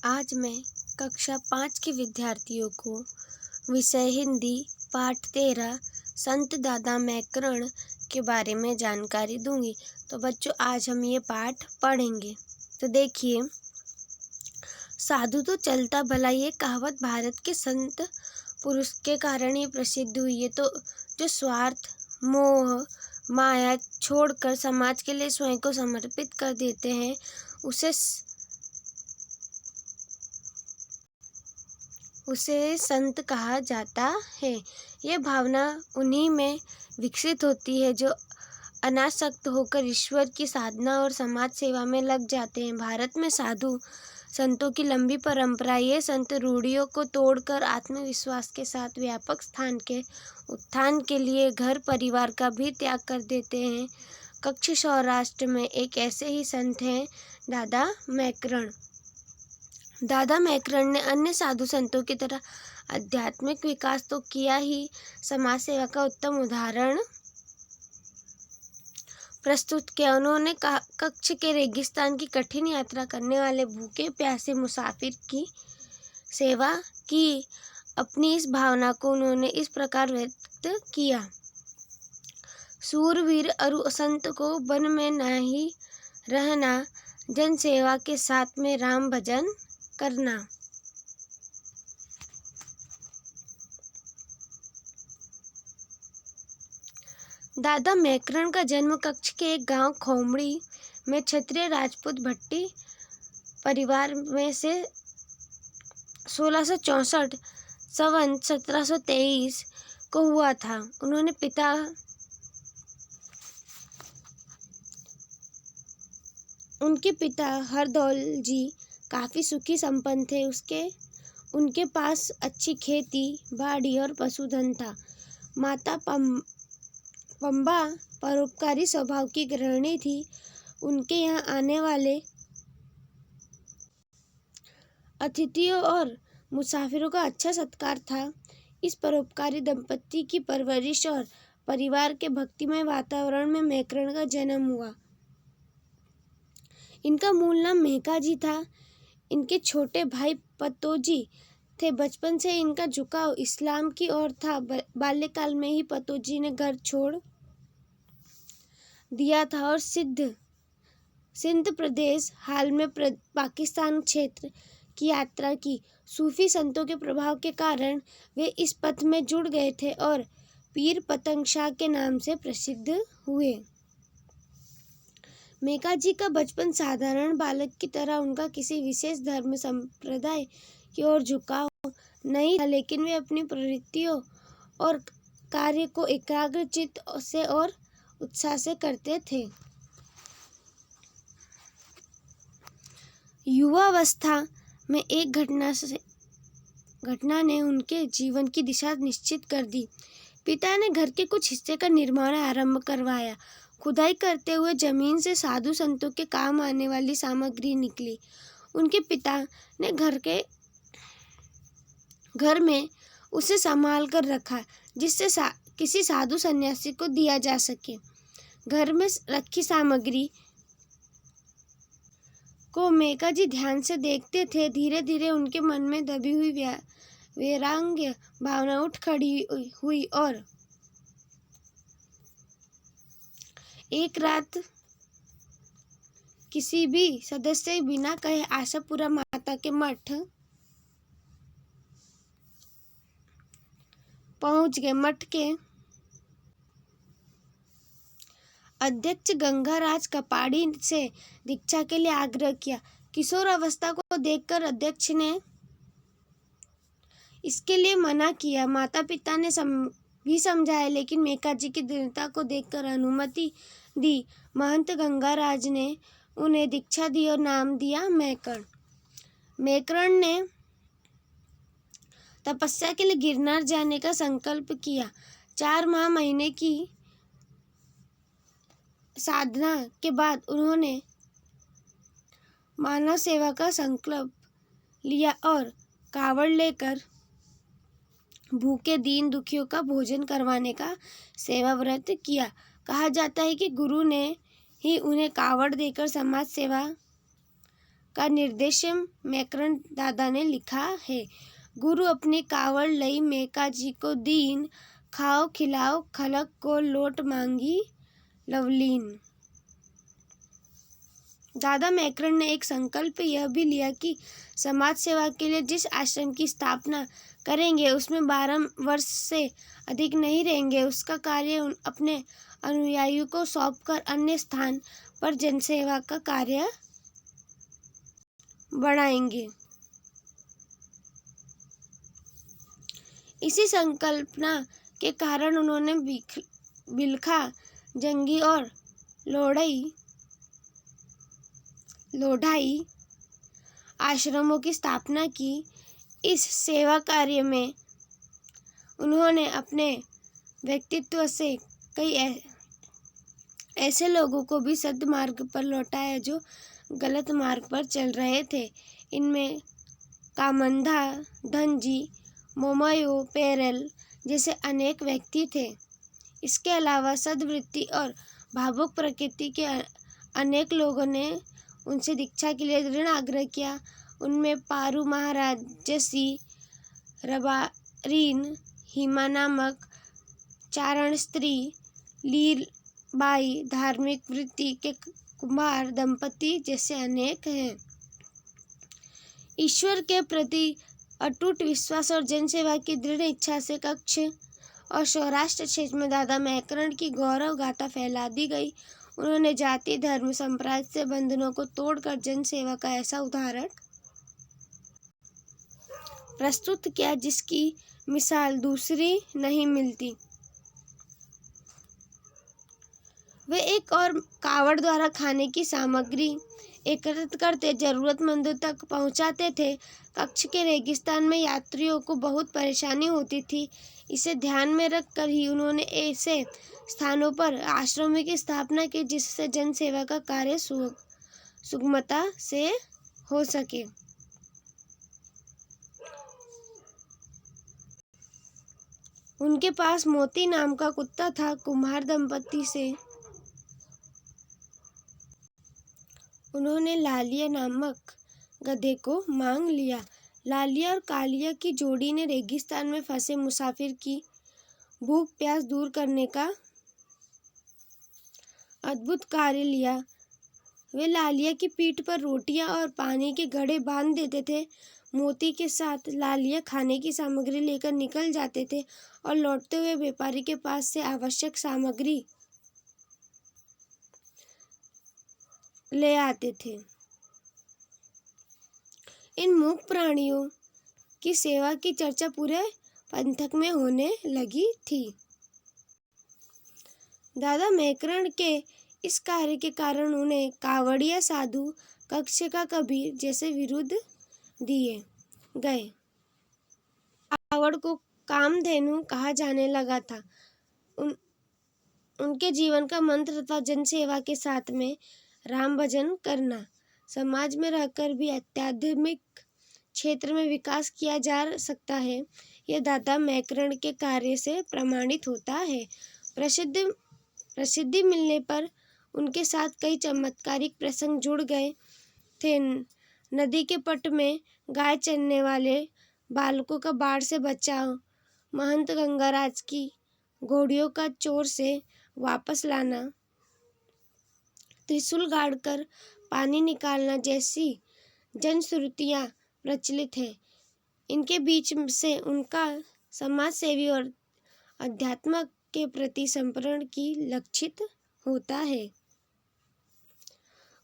आज मैं कक्षा 5 के विद्यार्थियों को विषय हिंदी पाठ 13 संत दादा मैकरण के बारे में जानकारी दूंगी। तो बच्चों, आज हम ये पाठ पढ़ेंगे। तो देखिए, साधु तो चलता भला, ये कहावत भारत के संत पुरुष के कारण ही प्रसिद्ध हुई है। तो जो स्वार्थ, मोह, माया छोड़कर समाज के लिए स्वयं को समर्पित कर देते हैं, उसे संत कहा जाता है। यह भावना उन्हीं में विकसित होती है जो अनासक्त होकर ईश्वर की साधना और समाज सेवा में लग जाते हैं। भारत में साधु संतों की लंबी परंपरा। ये संत रूढ़ियों को तोड़कर आत्मविश्वास के साथ व्यापक स्थान के उत्थान के लिए घर परिवार का भी त्याग कर देते हैं। कच्छ सौराष्ट्र में एक ऐसे ही संत हैं, दादा मैकरण। दादा मैकरण ने अन्य साधु संतों की तरह आध्यात्मिक विकास तो किया ही, समाज सेवा का उत्तम उदाहरण प्रस्तुत किया। उन्होंने कच्छ के रेगिस्तान की कठिन यात्रा करने वाले भूखे प्यासे मुसाफिर की सेवा की। अपनी इस भावना को उन्होंने इस प्रकार व्यक्त किया: सूरवीर अरु संत को वन में नहीं रहना, जन सेवा के साथ में राम भजन करना। दादा मैकरण का जन्म कच्छ के एक गांव खोमड़ी में क्षत्रिय राजपूत भट्टी परिवार में से 1664 संवत 1723 को हुआ था। उनके पिता हरदौल जी काफ़ी सुखी संपन्न थे। उनके पास अच्छी खेती बाड़ी और पशुधन था। माता पंबा परोपकारी स्वभाव की गृहिणी थी। उनके यहाँ आने वाले अतिथियों और मुसाफिरों का अच्छा सत्कार था। इस परोपकारी दंपति की परवरिश और परिवार के भक्तिमय वातावरण में मैकरण का जन्म हुआ। इनका मूल नाम मेकाजी था। इनके छोटे भाई पतोजी थे। बचपन से इनका झुकाव इस्लाम की ओर था। बाल्यकाल में ही पतोजी ने घर छोड़ दिया था और सिंध प्रदेश, हाल में पाकिस्तान क्षेत्र की यात्रा की। सूफी संतों के प्रभाव के कारण वे इस पथ में जुड़ गए थे और पीर पतंग शाह के नाम से प्रसिद्ध हुए। मेकाजी का बचपन साधारण बालक की तरह, उनका किसी विशेष धर्म संप्रदाय की ओर झुकाव नहीं था, लेकिन वे अपनी प्रवृत्तियों और कार्य को एकाग्र चित्त से और उत्साह से करते थे। युवावस्था में एक घटना ने उनके जीवन की दिशा निश्चित कर दी। पिता ने घर के कुछ हिस्से का निर्माण आरंभ करवाया। खुदाई करते हुए जमीन से साधु संतों के काम आने वाली सामग्री निकली। उनके पिता ने घर में उसे संभाल कर रखा, जिससे किसी साधु सन्यासी को दिया जा सके। घर में रखी सामग्री को मेकाजी ध्यान से देखते थे। धीरे धीरे उनके मन में दबी हुई वैराग्य भावना उठ खड़ी हुई और एक रात किसी भी सदस्य बिना कहे आशापुरा माता के मठ पहुंच गए। मठ के अध्यक्ष गंगाराज कपाड़ी से दीक्षा के लिए आग्रह किया। किशोर अवस्था को देखकर अध्यक्ष ने इसके लिए मना किया। माता पिता ने भी समझाया, लेकिन मेकाजी की दृढ़ता को देखकर अनुमति दी। महंत गंगाराज ने उन्हें दीक्षा दी और नाम दिया मैकरण। मैकरण ने तपस्या के लिए गिरनार जाने का संकल्प किया। 4 महीने की साधना के बाद उन्होंने मानव सेवा का संकल्प लिया और कावड़ लेकर भूखे दीन दुखियों का भोजन करवाने का सेवा व्रत किया। कहा जाता है कि गुरु ने ही उन्हें कावड़ देकर समाज सेवा का निर्देश मैकरन दादा ने लिखा है। गुरु अपनी कावड़ लई मेका जी को दीन, खाओ खिलाओ खलक को लोट मांगी लवलीन। दादा मैकरन ने एक संकल्प यह भी लिया कि समाज सेवा के लिए जिस आश्रम की स्थापना करेंगे उसमें 12 वर्ष से अधिक नहीं रहेंगे। उसका कार्य अपने अनुयायियों को सौंपकर अन्य स्थान पर जनसेवा का कार्य बढ़ाएंगे। इसी संकल्पना के कारण उन्होंने बिलखा, जंगी और लोढ़ाई आश्रमों की स्थापना की। इस सेवा कार्य में उन्होंने अपने व्यक्तित्व से कई ऐसे लोगों को भी सद्मार्ग पर लौटाया जो गलत मार्ग पर चल रहे थे। इनमें कामंधा, धनजी, मोमायो पेरेल जैसे अनेक व्यक्ति थे। इसके अलावा सद्वृत्ति और भावुक प्रकृति के अनेक लोगों ने उनसे दीक्षा के लिए दृढ़ आग्रह किया। उनमें पारू महाराज जैसी रबारीन, हिमा नामक चारण स्त्री, लीलबाई धार्मिक वृत्ति के कुम्हार दंपति जैसे अनेक हैं। ईश्वर के प्रति अटूट विश्वास और जनसेवा की दृढ़ इच्छा से कच्छ और सौराष्ट्र क्षेत्र में दादा मैकरन की गौरव गाथा फैला दी गई। उन्होंने जाति, धर्म, संप्रदाय से बंधनों को तोड़कर जनसेवा का ऐसा उदाहरण प्रस्तुत किया जिसकी मिसाल दूसरी नहीं मिलती। वे एक और कावड़ द्वारा खाने की सामग्री एकत्रित करते, जरूरतमंदों तक पहुंचाते थे। कच्छ के रेगिस्तान में यात्रियों को बहुत परेशानी होती थी। इसे ध्यान में रखकर ही उन्होंने ऐसे स्थानों पर आश्रमों की स्थापना की जिससे जनसेवा का कार्य सुगमता से हो सके। उनके पास मोती नाम का कुत्ता था। कुम्हार दंपति से उन्होंने लालिया नामक गधे को मांग लिया। लालिया और कालिया की जोड़ी ने रेगिस्तान में फंसे मुसाफिर की भूख प्यास दूर करने का अद्भुत कार्य लिया। वे लालिया की पीठ पर रोटियां और पानी के घड़े बांध देते थे। मोती के साथ लालिया खाने की सामग्री लेकर निकल जाते थे और लौटते हुए व्यापारी के पास से आवश्यक सामग्री ले आते थे। इन मूक प्राणियों की सेवा की चर्चा पूरे पंथक में होने लगी थी। दादा मैकरन के इस कार्य के कारण उन्हें कावड़िया साधु कच्छ का कबीर जैसे विरुद्ध दिए गए। कावड़ को कामधेनु कहा जाने लगा था। उनके जीवन का मंत्र था जनसेवा के साथ में राम भजन करना। समाज में रहकर भी आध्यात्मिक क्षेत्र में विकास किया जा सकता है, यह दादा मैकरन के कार्य से प्रमाणित होता है। प्रसिद्धि मिलने पर उनके साथ कई चमत्कारिक प्रसंग जुड़ गए थे। नदी के पट में गाय चरने वाले बालकों का बाढ़ से बचाव, महंत गंगाराज की घोड़ियों का चोर से वापस लाना, त्रिशूल गाड़कर पानी निकालना जैसी जनश्रुतियाँ प्रचलित हैं। इनके बीच से उनका समाज सेवी और अध्यात्म के प्रति समर्पण की लक्षित होता है।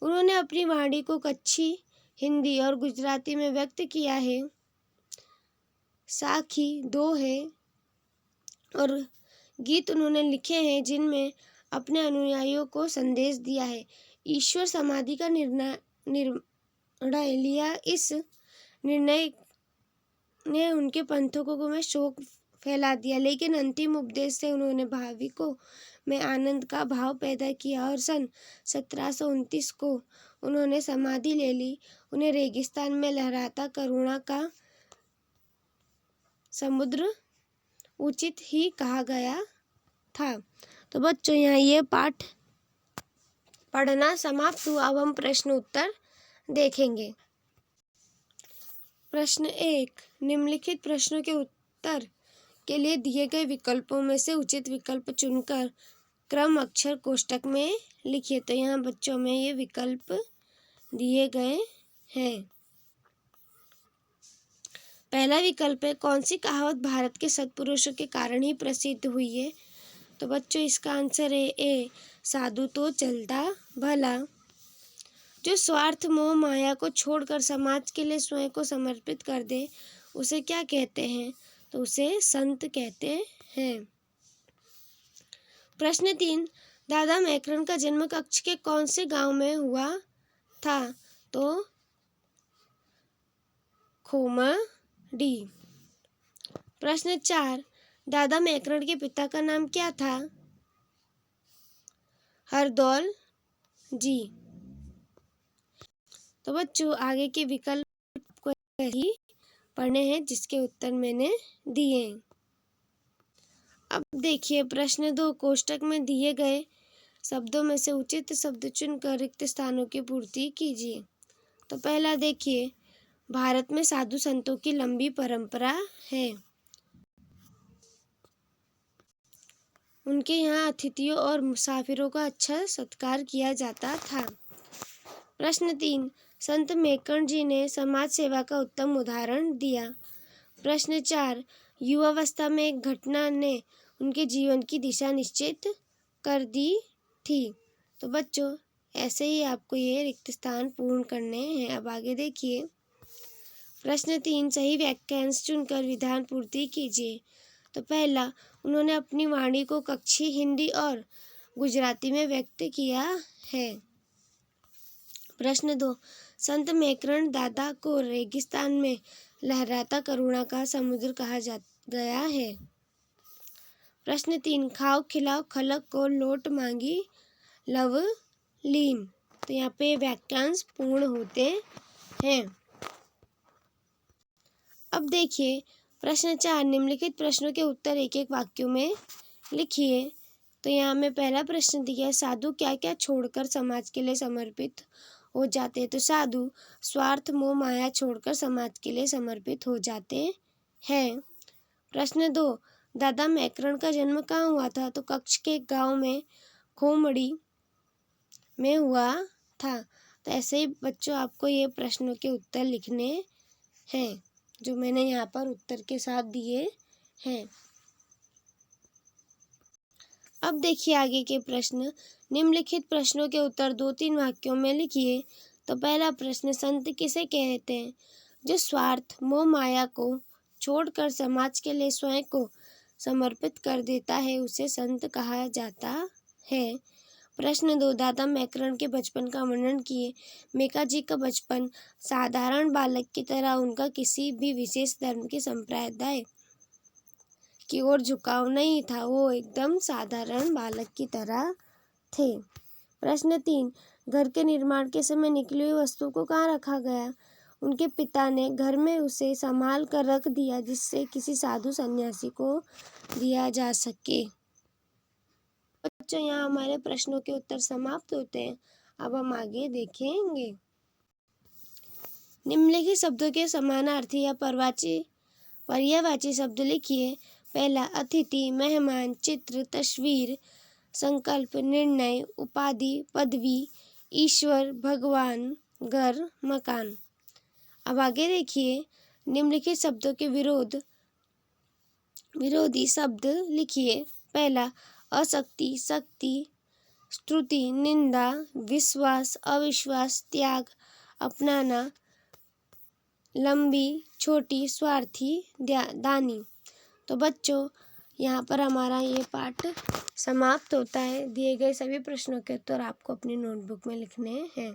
उन्होंने अपनी वाणी को कच्छी, हिंदी और गुजराती में व्यक्त किया है। साखी, दोहे और गीत उन्होंने लिखे हैं जिनमें अपने अनुयायियों को संदेश दिया है। ईश्वर समाधि का निर्णय लिया। इस निर्णय ने उनके पंथकों में शोक फैला दिया, लेकिन अंतिम उपदेश से उन्होंने भाविकों में आनंद का भाव पैदा किया और सन 1729 को उन्होंने समाधि ले ली। उन्हें रेगिस्तान में लहराता करुणा का समुद्र उचित ही कहा गया था। तो बच्चों, यहाँ ये पाठ पढ़ना समाप्त हुआ। अब हम प्रश्न उत्तर देखेंगे। प्रश्न 1, निम्नलिखित प्रश्नों के उत्तर के लिए दिए गए विकल्पों में से उचित विकल्प चुनकर क्रम अक्षर कोष्ठक में लिखिए। तो यहाँ बच्चों में ये विकल्प दिए गए हैं। पहला विकल्प है, कौन सी कहावत भारत के सत्पुरुषों के कारण ही प्रसिद्ध हुई है? तो बच्चों इसका आंसर है ए, साधु तो चलता भला। जो स्वार्थ मोह माया को छोड़कर समाज के लिए स्वयं को समर्पित कर दे उसे क्या कहते हैं? तो उसे संत कहते हैं। प्रश्न 3, दादा मैकरन का जन्म कच्छ के कौन से गांव में हुआ था? तो खोमडी। प्रश्न 4, दादा मैकरन के पिता का नाम क्या था? हरदौल जी। तो बच्चों आगे के विकल्प को ही पढ़ने हैं जिसके उत्तर मैंने दिए। अब देखिए प्रश्न 2, कोष्ठक में दिए गए शब्दों में से उचित शब्द चुनकर रिक्त स्थानों की पूर्ति कीजिए। तो पहला देखिए, भारत में साधु संतों की लंबी परंपरा है। उनके यहाँ अतिथियों और मुसाफिरों का अच्छा सत्कार किया जाता था। प्रश्न 3, संत मैकरन जी ने समाज सेवा का उत्तम उदाहरण दिया। प्रश्न 4, युवावस्था में एक घटना ने उनके जीवन की दिशा निश्चित कर दी थी। तो बच्चों ऐसे ही आपको ये रिक्त स्थान पूर्ण करने हैं। अब आगे देखिए, प्रश्न 3, सही वाक्यांश चुनकर विधान पूर्ति कीजिए। तो पहला, उन्होंने अपनी वाणी को कच्छी, हिंदी और गुजराती में व्यक्त किया है। प्रश्न 2, संत मैकरन दादा को रेगिस्तान में लहराता करुणा का समुद्र कहा गया है। प्रश्न 3, खाओ खिलाओ खलक को लोट मांगी लवलीन। तो यहाँ पे वाक्यांश पूर्ण होते हैं। अब देखिए प्रश्न 4, निम्नलिखित प्रश्नों के उत्तर एक एक वाक्यों में लिखिए। तो यहाँ में पहला प्रश्न दिया है, साधु क्या क्या छोड़कर समाज के लिए समर्पित हो जाते हैं? तो साधु स्वार्थ मोह माया छोड़कर समाज के लिए समर्पित हो जाते हैं। प्रश्न 2, दादा मैकरन का जन्म कहाँ हुआ था? तो कच्छ के गांव में खोमड़ी में हुआ था। तो ऐसे ही बच्चों आपको ये प्रश्नों के उत्तर लिखने हैं जो मैंने यहाँ पर उत्तर के साथ दिए हैं। अब देखिए आगे के प्रश्न, निम्नलिखित प्रश्नों के उत्तर 2-3 वाक्यों में लिखिए। तो पहला प्रश्न, संत किसे कहते हैं? जो स्वार्थ मोह माया को छोड़कर समाज के लिए स्वयं को समर्पित कर देता है उसे संत कहा जाता है। प्रश्न 2, दादा मैकरन के बचपन का वर्णन किए। मेका जी का बचपन साधारण बालक की तरह, उनका किसी भी विशेष धर्म के संप्रदाय की ओर झुकाव नहीं था, वो एकदम साधारण बालक की तरह थे। प्रश्न 3, घर के निर्माण के समय निकली हुई वस्तु को कहाँ रखा गया? उनके पिता ने घर में उसे संभाल कर रख दिया जिससे किसी साधु सन्यासी को दिया जा सके। बच्चों यहाँ हमारे प्रश्नों के उत्तर समाप्त होते हैं। अब हम आगे देखेंगे। निम्नलिखित शब्दों के समानार्थी या पर्यायवाची शब्द लिखिए। पहला, अतिथि, मेहमान, चित्र, तस्वीर, संकल्प, निर्णय, उपाधि, पदवी, ईश्वर, भगवान, घर, मकान। अब आगे देखिए, निम्नलिखित शब्दों के विरोधी शब्द लिखिए। पहला, असक्ति, शक्ति, स्तुति, निंदा, विश्वास, अविश्वास, त्याग, अपनाना, लंबी, छोटी, स्वार्थी, दानी। तो बच्चों यहाँ पर हमारा ये पाठ समाप्त होता है। दिए गए सभी प्रश्नों के उत्तर आपको अपनी नोटबुक में लिखने हैं।